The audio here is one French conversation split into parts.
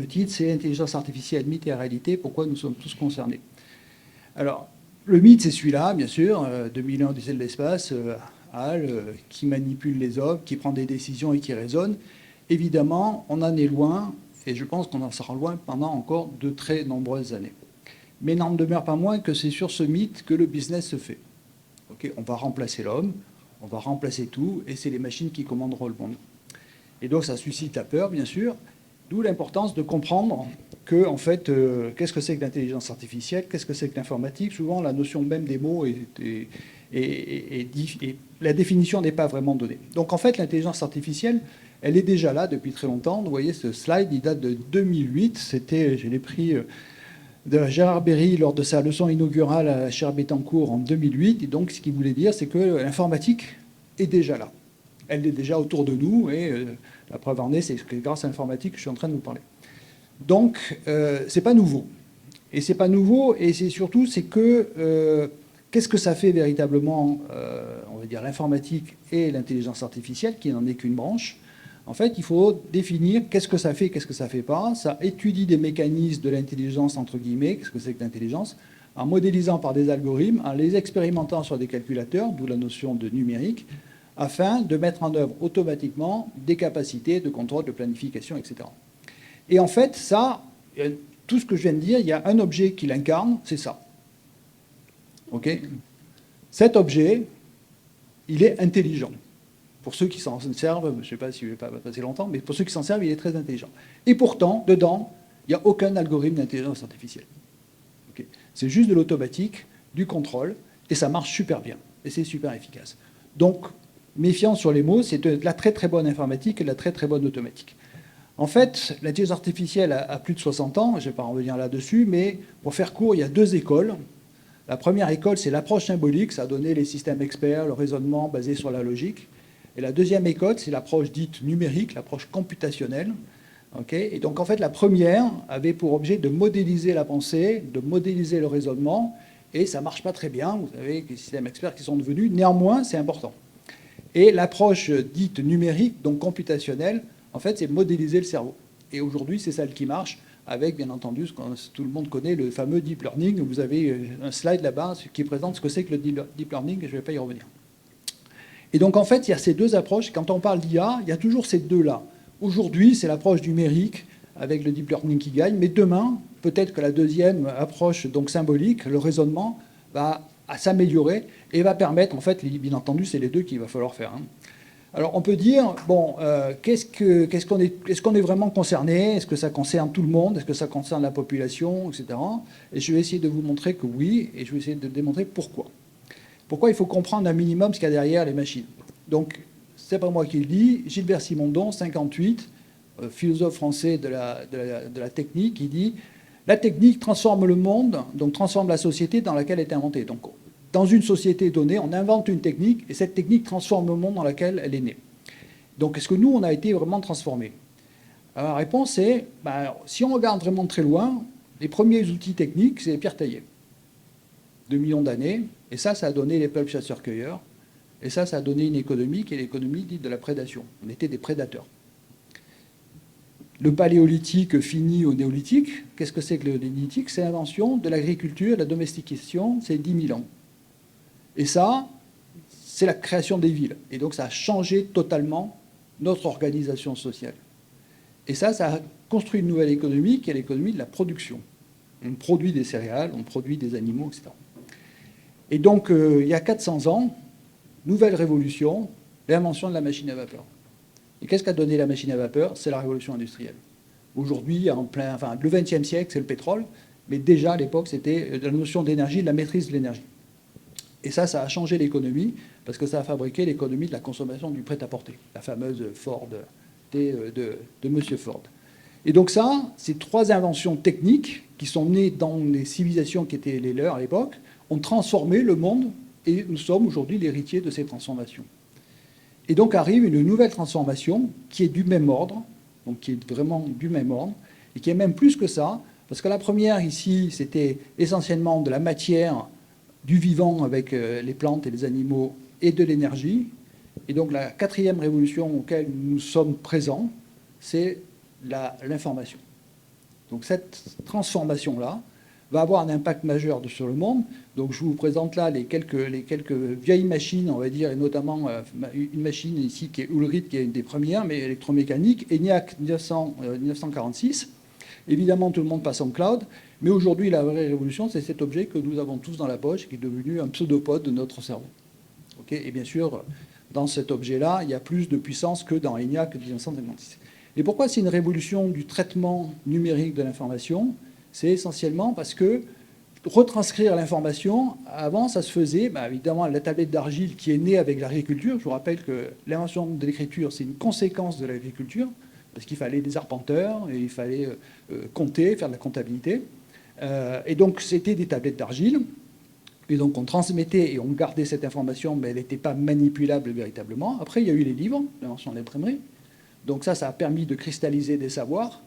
Le titre, c'est Intelligence artificielle, mythe et réalité, pourquoi nous sommes tous concernés. Alors, le mythe, c'est celui-là, bien sûr, 2001 Odyssée de l'espace, HAL, qui manipule les hommes, qui prend des décisions et qui raisonne. Évidemment, on en est loin, et je pense qu'on en sera loin pendant encore de très nombreuses années. Mais n'en demeure pas moins que c'est sur ce mythe que le business se fait. Okay, on va remplacer l'homme, on va remplacer tout, et c'est les machines qui commanderont le monde. Et donc ça suscite la peur, bien sûr, d'où l'importance de comprendre que, en fait, qu'est-ce que c'est que l'intelligence artificielle, qu'est-ce que c'est que l'informatique. Souvent, la notion même des mots et la définition n'est pas vraiment donnée. Donc, en fait, l'intelligence artificielle, elle est déjà là depuis très longtemps. Vous voyez, ce slide, il date de 2008. C'était, je l'ai pris de Gérard Berry lors de sa leçon inaugurale à la chaire Bettencourt en 2008. Et donc, ce qu'il voulait dire, c'est que l'informatique est déjà là. Elle est déjà autour de nous, et la preuve en est, c'est que grâce à l'informatique, je suis en train de vous parler. Donc, c'est pas nouveau. Et c'est pas nouveau, et c'est surtout, c'est que qu'est-ce que ça fait véritablement, on va dire, l'informatique et l'intelligence artificielle, qui n'en est qu'une branche. En fait, il faut définir qu'est-ce que ça fait, qu'est-ce que ça fait pas. Ça étudie des mécanismes de l'intelligence, entre guillemets, qu'est-ce que c'est que l'intelligence, en modélisant par des algorithmes, en les expérimentant sur des calculateurs, d'où la notion de numérique, afin de mettre en œuvre automatiquement des capacités de contrôle, de planification, etc. Et en fait, ça, tout ce que je viens de dire, il y a un objet qui l'incarne, c'est ça. Okay, cet objet, il est intelligent. Pour ceux qui s'en servent, je ne sais pas si je ne vais pas passer longtemps, mais pour ceux qui s'en servent, il est très intelligent. Et pourtant, dedans, il n'y a aucun algorithme d'intelligence artificielle. Okay, c'est juste de l'automatique, du contrôle, et ça marche super bien. Et c'est super efficace. Donc, méfiance sur les mots, c'est de la très très bonne informatique et de la très très bonne automatique. En fait, l'intelligence artificielle a plus de 60 ans, je ne vais pas en revenir là-dessus, mais pour faire court, il y a deux écoles. La première école, c'est l'approche symbolique, ça a donné les systèmes experts, le raisonnement basé sur la logique. Et la deuxième école, c'est l'approche dite numérique, l'approche computationnelle. Okay, et donc, en fait, la première avait pour objet de modéliser la pensée, de modéliser le raisonnement, et ça ne marche pas très bien, vous savez, les systèmes experts qui sont devenus, néanmoins, c'est important. Et l'approche dite numérique, donc computationnelle, en fait, c'est modéliser le cerveau. Et aujourd'hui, c'est celle qui marche, avec, bien entendu, ce que tout le monde connaît, le fameux deep learning. Vous avez un slide là-bas qui présente ce que c'est que le deep learning, et je ne vais pas y revenir. Et donc, en fait, il y a ces deux approches. Quand on parle d'IA, il y a toujours ces deux-là. Aujourd'hui, c'est l'approche numérique, avec le deep learning qui gagne, mais demain, peut-être que la deuxième approche, donc symbolique, le raisonnement, va s'améliorer et va permettre, en fait, bien entendu, c'est les deux qu'il va falloir faire. Hein. Alors, on peut dire, bon, est-ce qu'on est vraiment concerné? Est-ce que ça concerne tout le monde? Est-ce que ça concerne la population, etc. Et je vais essayer de vous montrer que oui, et je vais essayer de démontrer pourquoi. Pourquoi il faut comprendre un minimum ce qu'il y a derrière les machines. Donc, c'est pas moi qui le dis, Gilbert Simondon, 58, philosophe français de la technique, il dit « La technique transforme le monde, donc transforme la société dans laquelle elle est inventée. » Donc, dans une société donnée, on invente une technique, et cette technique transforme le monde dans lequel elle est née. Donc, est-ce que nous, on a été vraiment transformés? Alors, la réponse est, si on regarde vraiment très loin, les premiers outils techniques, c'est les pierres taillées. 2 millions d'années, et ça a donné les peuples chasseurs-cueilleurs, et ça a donné une économie qui est l'économie dite de la prédation. On était des prédateurs. Le paléolithique finit au néolithique. Qu'est-ce que c'est que le néolithique? C'est l'invention de l'agriculture, de la domestication, c'est 10 000 ans. Et ça, c'est la création des villes. Et donc, ça a changé totalement notre organisation sociale. Et ça a construit une nouvelle économie qui est l'économie de la production. On produit des céréales, on produit des animaux, etc. Et donc, il y a 400 ans, nouvelle révolution, l'invention de la machine à vapeur. Et qu'est-ce qu'a donné la machine à vapeur? C'est la révolution industrielle. Aujourd'hui, le XXe siècle, c'est le pétrole, mais déjà, à l'époque, c'était la notion d'énergie, de la maîtrise de l'énergie. Et ça a changé l'économie, parce que ça a fabriqué l'économie de la consommation du prêt-à-porter, la fameuse Ford de M. Ford. Et donc ça, ces trois inventions techniques qui sont nées dans les civilisations qui étaient les leurs à l'époque, ont transformé le monde, et nous sommes aujourd'hui l'héritier de ces transformations. Et donc arrive une nouvelle transformation qui est du même ordre, donc qui est vraiment du même ordre, et qui est même plus que ça, parce que la première ici, c'était essentiellement de la matière, du vivant avec les plantes et les animaux, et de l'énergie. Et donc la quatrième révolution auquel nous sommes présents, c'est l'information. Donc cette transformation-là va avoir un impact majeur sur le monde. Donc je vous présente là les quelques vieilles machines, on va dire, et notamment une machine ici qui est Ulrich, qui est une des premières, mais électromécanique, ENIAC 1946. Évidemment, tout le monde passe en cloud, mais aujourd'hui, la vraie révolution, c'est cet objet que nous avons tous dans la poche, qui est devenu un pseudopode de notre cerveau. Okay, et bien sûr, dans cet objet-là, il y a plus de puissance que dans ENIAC 1956. Et pourquoi c'est une révolution du traitement numérique de l'information? C'est essentiellement parce que retranscrire l'information, avant, ça se faisait, évidemment, la tablette d'argile qui est née avec l'agriculture. Je vous rappelle que l'invention de l'écriture, c'est une conséquence de l'agriculture, parce qu'il fallait des arpenteurs, et il fallait compter, faire de la comptabilité. Et donc, c'était des tablettes d'argile. Et donc, on transmettait et on gardait cette information, mais elle n'était pas manipulable véritablement. Après, il y a eu les livres, l'invention de l'imprimerie. Donc ça a permis de cristalliser des savoirs.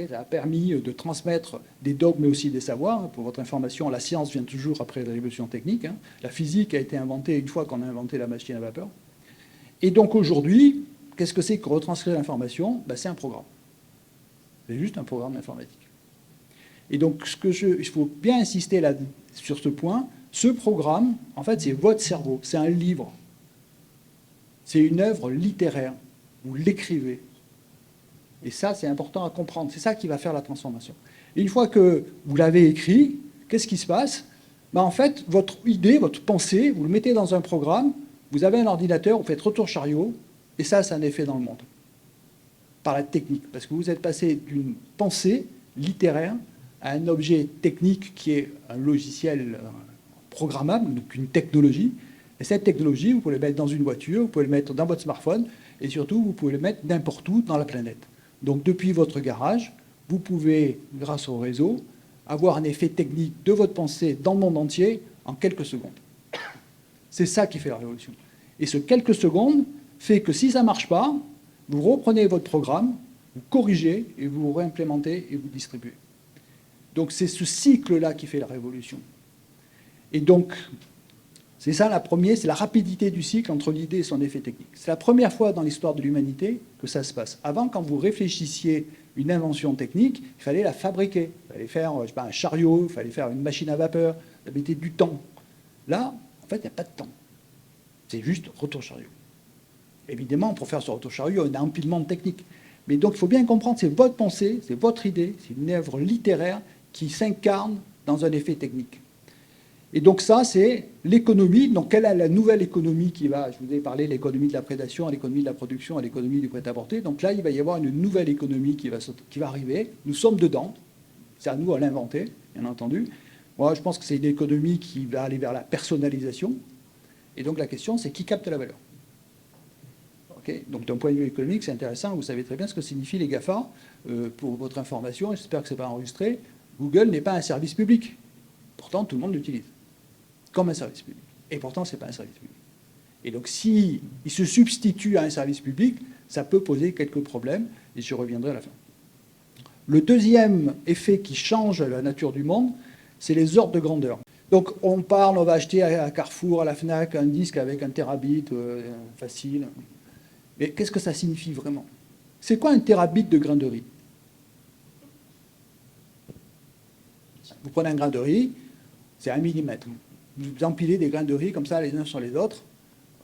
Ça a permis de transmettre des dogmes, mais aussi des savoirs. Pour votre information, la science vient toujours après la révolution technique. La physique a été inventée une fois qu'on a inventé la machine à vapeur. Et donc aujourd'hui, qu'est-ce que c'est que retranscrire l'information? C'est un programme. C'est juste un programme informatique. Et donc, il faut bien insister là, sur ce point. Ce programme, en fait, c'est votre cerveau. C'est un livre. C'est une œuvre littéraire. Vous l'écrivez. Et ça, c'est important à comprendre. C'est ça qui va faire la transformation. Et une fois que vous l'avez écrit, qu'est-ce qui se passe? En fait, votre idée, votre pensée, vous le mettez dans un programme, vous avez un ordinateur, vous faites retour chariot, et ça, c'est un effet dans le monde. Par la technique. Parce que vous êtes passé d'une pensée littéraire à un objet technique qui est un logiciel programmable, donc une technologie. Et cette technologie, vous pouvez le mettre dans une voiture, vous pouvez le mettre dans votre smartphone, et surtout, vous pouvez le mettre n'importe où dans la planète. Donc, depuis votre garage, vous pouvez, grâce au réseau, avoir un effet technique de votre pensée dans le monde entier en quelques secondes. C'est ça qui fait la révolution. Et ce quelques secondes fait que si ça ne marche pas, vous reprenez votre programme, vous corrigez, et vous réimplémentez et vous distribuez. Donc, c'est ce cycle-là qui fait la révolution. Et donc, c'est ça la première, c'est la rapidité du cycle entre l'idée et son effet technique. C'est la première fois dans l'histoire de l'humanité que ça se passe. Avant, quand vous réfléchissiez une invention technique, il fallait la fabriquer. Il fallait faire un chariot, il fallait faire une machine à vapeur, ça mettait du temps. Là, en fait, il n'y a pas de temps. C'est juste retour chariot. Évidemment, pour faire ce retour chariot, il y a un empilement de techniques. Mais donc, il faut bien comprendre, c'est votre pensée, c'est votre idée, c'est une œuvre littéraire qui s'incarne dans un effet technique. Et donc ça, c'est l'économie. Donc quelle est la nouvelle économie qui va, je vous ai parlé de l'économie de la prédation, à l'économie de la production, à l'économie du prêt-à-porter. Donc là, il va y avoir une nouvelle économie qui va arriver. Nous sommes dedans. C'est à nous à l'inventer, bien entendu. Moi, je pense que c'est une économie qui va aller vers la personnalisation. Et donc la question, c'est qui capte la valeur? Okay, donc d'un point de vue économique, c'est intéressant. Vous savez très bien ce que signifient les GAFA. Pour votre information, j'espère que ce n'est pas enregistré, Google n'est pas un service public. Pourtant, tout le monde l'utilise comme un service public. Et pourtant, ce n'est pas un service public. Et donc, s'il se substitue à un service public, ça peut poser quelques problèmes, et je reviendrai à la fin. Le deuxième effet qui change la nature du monde, c'est les ordres de grandeur. Donc, on va acheter à Carrefour, à la FNAC, un disque avec 1 terabit, facile. Mais qu'est-ce que ça signifie vraiment? C'est quoi 1 terabit de grain de riz? Vous prenez un grain de riz, c'est 1 millimètre. Vous empilez des grains de riz comme ça les uns sur les autres,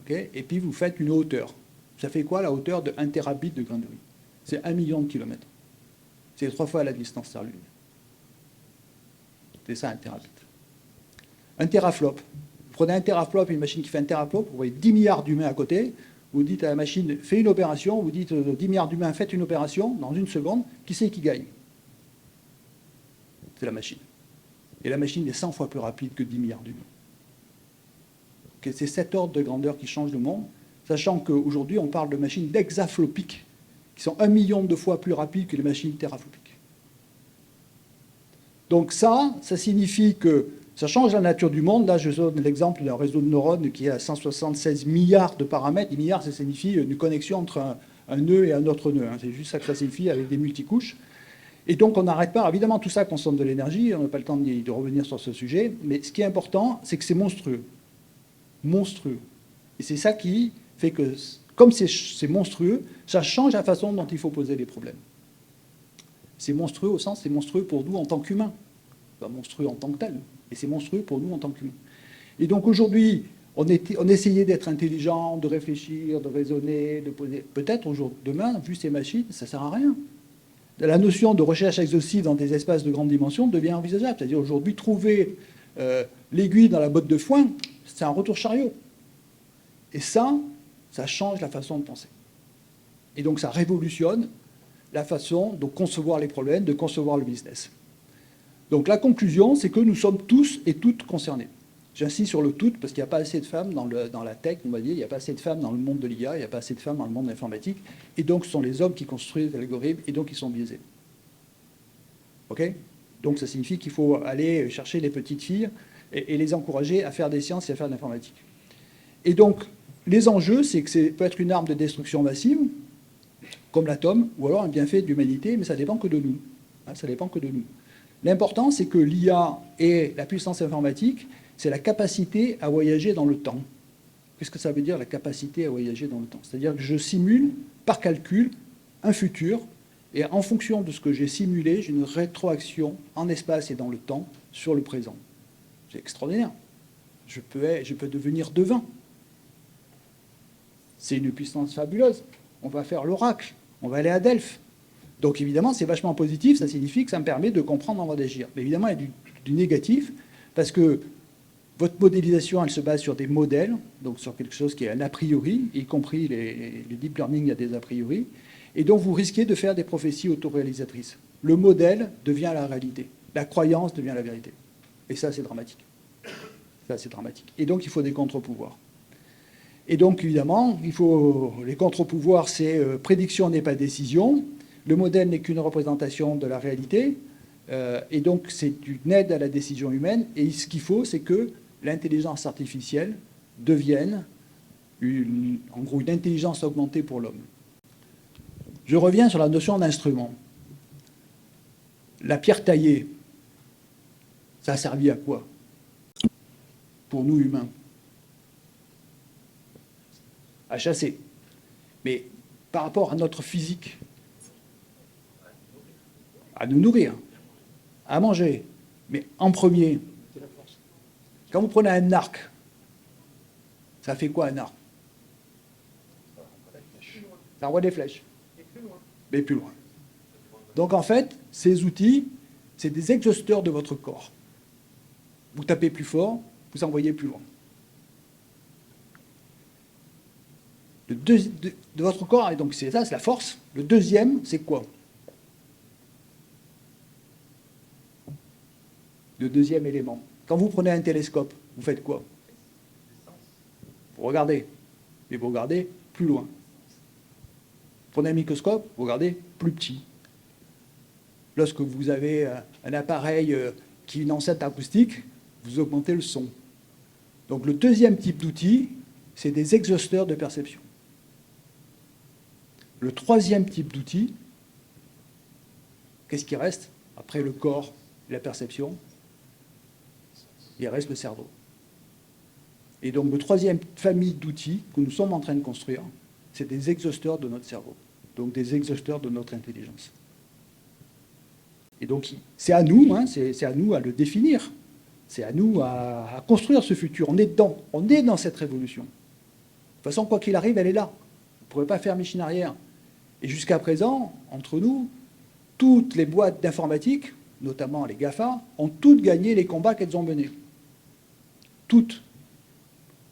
okay, et puis vous faites une hauteur. Ça fait quoi la hauteur de 1 terabit de grains de riz? C'est 1 million de kilomètres. C'est 3 fois la distance Terre-Lune. C'est ça 1 terabit. 1 teraflop. Vous prenez 1 teraflop, une machine qui fait 1 teraflop, vous voyez 10 milliards d'humains à côté, vous dites à la machine, fais une opération, vous dites 10 milliards d'humains, faites une opération, dans une seconde, qui c'est qui gagne? C'est la machine. Et la machine est 100 fois plus rapide que 10 milliards d'humains. C'est cet ordre de grandeur qui change le monde, sachant qu'aujourd'hui, on parle de machines d'hexaflopiques, qui sont 1 million de fois plus rapides que les machines teraflopiques. Donc ça signifie que ça change la nature du monde. Là, je donne l'exemple d'un réseau de neurones qui a 176 milliards de paramètres. 10 milliards, ça signifie une connexion entre un nœud et un autre nœud. C'est juste ça que ça signifie avec des multicouches. Et donc, on n'arrête pas. Évidemment, tout ça consomme de l'énergie. On n'a pas le temps de revenir sur ce sujet. Mais ce qui est important, c'est que c'est monstrueux. Monstrueux. Et c'est ça qui fait que, comme c'est monstrueux, ça change la façon dont il faut poser les problèmes. C'est monstrueux au sens, c'est monstrueux pour nous en tant qu'humains. Pas monstrueux en tant que tel, mais c'est monstrueux pour nous en tant qu'humains. Et donc aujourd'hui, on essayait d'être intelligent, de réfléchir, de raisonner, de poser. Peut-être demain, vu ces machines, ça ne sert à rien. La notion de recherche exhaustive dans des espaces de grande dimension devient envisageable. C'est-à-dire aujourd'hui, trouver l'aiguille dans la botte de foin, c'est un retour chariot. Et ça change la façon de penser. Et donc ça révolutionne la façon de concevoir les problèmes, de concevoir le business. Donc la conclusion, c'est que nous sommes tous et toutes concernés. J'insiste sur le tout, parce qu'il n'y a pas assez de femmes dans la tech, on va dire, il n'y a pas assez de femmes dans le monde de l'IA, il n'y a pas assez de femmes dans le monde de l'informatique, et donc ce sont les hommes qui construisent l'algorithme, et donc ils sont biaisés. OK? Donc ça signifie qu'il faut aller chercher les petites filles et les encourager à faire des sciences et à faire de l'informatique. Et donc, les enjeux, c'est que ça peut être une arme de destruction massive, comme l'atome, ou alors un bienfait de l'humanité, mais ça ne dépend que de nous. Ça dépend que de nous. L'important, c'est que l'IA et la puissance informatique, c'est la capacité à voyager dans le temps. Qu'est-ce que ça veut dire, la capacité à voyager dans le temps? C'est-à-dire que je simule, par calcul, un futur, et en fonction de ce que j'ai simulé, j'ai une rétroaction en espace et dans le temps sur le présent. C'est extraordinaire. Je peux devenir devin. C'est une puissance fabuleuse. On va faire l'oracle, on va aller à Delphes. Donc évidemment, c'est vachement positif, ça signifie que ça me permet de comprendre avant d'agir. Mais évidemment, il y a du négatif, parce que votre modélisation, elle se base sur des modèles, donc sur quelque chose qui est un a priori, y compris les deep learning, il y a des a priori, et donc vous risquez de faire des prophéties autoréalisatrices. Le modèle devient la réalité, la croyance devient la vérité. Et ça, c'est dramatique. Ça, c'est dramatique. Et donc, il faut des contre-pouvoirs. Et donc, évidemment, les contre-pouvoirs, c'est prédiction n'est pas décision, le modèle n'est qu'une représentation de la réalité, et donc c'est une aide à la décision humaine, et ce qu'il faut, c'est que l'intelligence artificielle devienne, en gros, une intelligence augmentée pour l'homme. Je reviens sur la notion d'instrument. La pierre taillée, ça a servi à quoi pour nous humains? À chasser. Mais par rapport à notre physique, à nous nourrir, à manger, mais en premier, quand vous prenez un arc, ça fait quoi un arc? Ça envoie des flèches. Mais plus loin. Donc en fait, ces outils, c'est des exhausteurs de votre corps. Vous tapez plus fort, vous envoyez plus loin. De votre corps, et donc c'est ça, c'est la force. Le deuxième, c'est quoi? Le deuxième élément. Quand vous prenez un télescope, vous faites quoi? Vous regardez. Et vous regardez plus loin. Vous prenez un microscope, vous regardez plus petit. Lorsque vous avez un appareil qui est une enceinte acoustique, vous augmentez le son. Donc le deuxième type d'outil, c'est des exhausteurs de perception. Le troisième type d'outil, qu'est-ce qui reste après le corps et la perception? Il reste le cerveau. Et donc, la troisième famille d'outils que nous sommes en train de construire, c'est des exhausteurs de notre cerveau, donc des exhausteurs de notre intelligence. Et donc, c'est à nous, c'est à nous à le définir, c'est à nous à construire ce futur. On est dedans, on est dans cette révolution. De toute façon, quoi qu'il arrive, elle est là. Vous ne pourrez pas faire machine arrière. Et jusqu'à présent, entre nous, toutes les boîtes d'informatique, notamment les GAFA, ont toutes gagné les combats qu'elles ont menés. Toutes.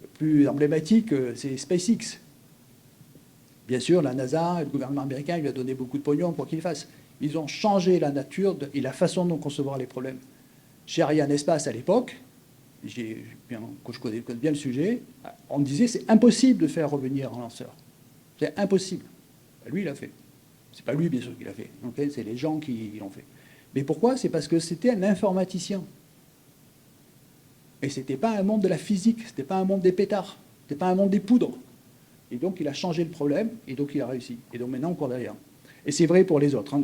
Le plus emblématique, c'est SpaceX. Bien sûr, la NASA et le gouvernement américain lui a donné beaucoup de pognon pour qu'il le fasse. Ils ont changé la nature et la façon dont concevoir les problèmes. Chez Ariane Espace, à l'époque, quand je connais bien le sujet, on me disait c'est impossible de faire revenir un lanceur. C'est impossible. Lui, il l'a fait. C'est pas lui, bien sûr, qui l'a fait. Okay, c'est les gens qui l'ont fait. Mais pourquoi? C'est parce que c'était un informaticien. Et ce n'était pas un monde de la physique, ce n'était pas un monde des pétards, ce n'était pas un monde des poudres. Et donc, il a changé le problème, et donc il a réussi. Et donc maintenant, on court derrière. Et c'est vrai pour les autres.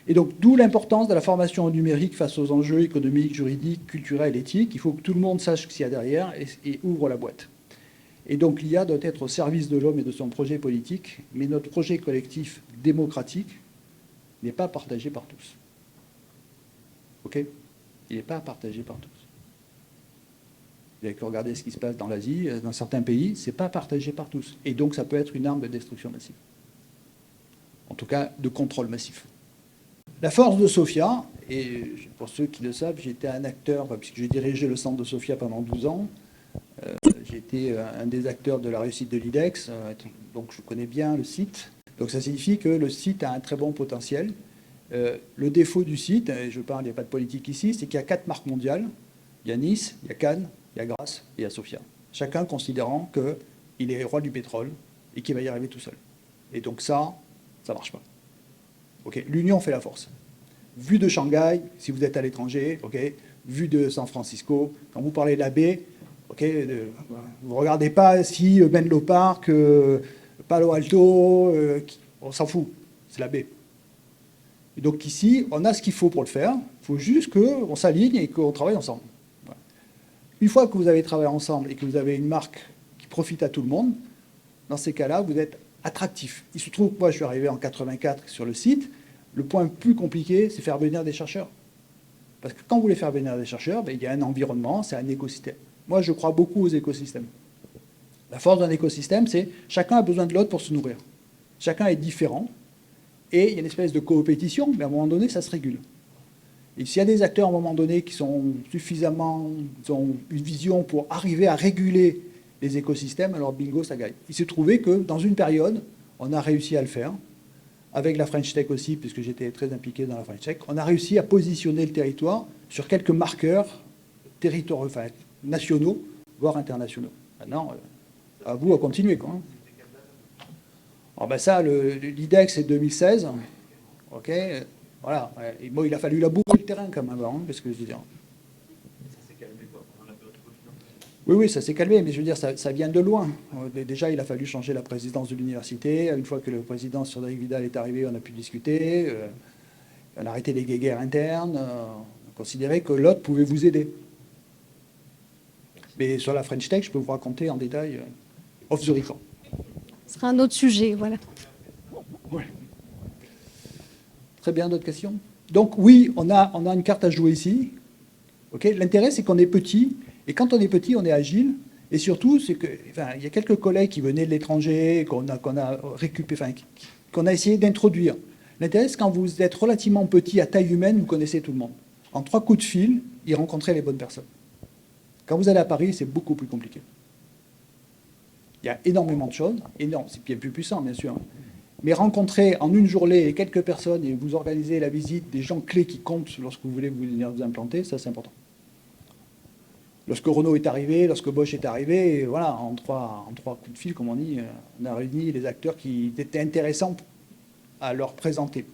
Et donc, d'où l'importance de la formation au numérique face aux enjeux économiques, juridiques, culturels, éthiques. Il faut que tout le monde sache ce qu'il y a derrière et ouvre la boîte. Et donc l'IA doit être au service de l'homme et de son projet politique, mais notre projet collectif démocratique Il n'est pas partagé par tous. OK? Il n'est pas partagé par tous. Vous avez que regarder ce qui se passe dans l'Asie, dans certains pays, ce n'est pas partagé par tous. Et donc, ça peut être une arme de destruction massive. En tout cas, de contrôle massif. La force de Sofia, et pour ceux qui le savent, j'étais un acteur, puisque j'ai dirigé le centre de Sofia pendant 12 ans. J'ai été un des acteurs de la réussite de l'IDEX, donc je connais bien le site. Donc ça signifie que le site a un très bon potentiel. Le défaut du site, et je parle, il n'y a pas de politique ici, c'est qu'il y a 4 marques mondiales. Il y a Nice, il y a Cannes, il y a Grasse et il y a Sofia. Chacun considérant qu'il est roi du pétrole et qu'il va y arriver tout seul. Et donc ça ne marche pas. Okay. L'union fait la force. Vu de Shanghai, si vous êtes à l'étranger, okay, vu de San Francisco, quand vous parlez de la baie, okay, vous ne regardez pas si Menlo Park, Palo Alto, on s'en fout, c'est la baie. Et donc ici, on a ce qu'il faut pour le faire, il faut juste qu'on s'aligne et qu'on travaille ensemble. Voilà. Une fois que vous avez travaillé ensemble et que vous avez une marque qui profite à tout le monde, dans ces cas-là, vous êtes attractif. Il se trouve que moi, je suis arrivé en 84 sur le site. Le point plus compliqué, c'est faire venir des chercheurs. Parce que quand vous voulez faire venir des chercheurs, il y a un environnement, c'est un écosystème. Moi, je crois beaucoup aux écosystèmes. La force d'un écosystème, c'est chacun a besoin de l'autre pour se nourrir. Chacun est différent. Et il y a une espèce de coopétition, mais à un moment donné, ça se régule. Et s'il y a des acteurs, à un moment donné, qui sont suffisamment, qui ont une vision pour arriver à réguler les écosystèmes, alors bingo, ça gagne. Il s'est trouvé que, dans une période, on a réussi à le faire. Avec la French Tech aussi, puisque j'étais très impliqué dans la French Tech, on a réussi à positionner le territoire sur quelques marqueurs territoriaux, enfin, nationaux, voire internationaux. Maintenant, à vous à continuer, quoi. Alors ben ça, l'IDEX, c'est 2016. OK, voilà. Et bon, il a fallu labourer le terrain quand même avant, hein, parce que je veux dire. Ça s'est calmé, quoi, pendant la période Covid. Oui, oui, ça s'est calmé, mais je veux dire, ça vient de loin. Déjà, il a fallu changer la présidence de l'université. Une fois que le président Cédric Vidal est arrivé, on a pu discuter. On a arrêté les guéguerres internes. On a considéré que l'autre pouvait vous aider. Mais sur la French Tech, je peux vous raconter en détail off the record. Ce sera un autre sujet, voilà. Ouais. Très bien, d'autres questions? Donc oui, on a une carte à jouer ici. Okay. L'intérêt, c'est qu'on est petit. Et quand on est petit, on est agile. Et surtout, c'est que, enfin, il y a quelques collègues qui venaient de l'étranger, qu'on a récupéré, enfin, qu'on a essayé d'introduire. L'intérêt, c'est quand vous êtes relativement petit, à taille humaine, vous connaissez tout le monde. En 3 coups de fil, ils rencontraient les bonnes personnes. Quand vous allez à Paris, c'est beaucoup plus compliqué. Il y a énormément de choses, c'est bien plus puissant, bien sûr. Mais rencontrer en une journée quelques personnes et vous organiser la visite des gens clés qui comptent lorsque vous voulez venir vous implanter, ça, c'est important. Lorsque Renault est arrivé, lorsque Bosch est arrivé, voilà, en trois coups de fil, comme on dit, on a réuni les acteurs qui étaient intéressants à leur présenter.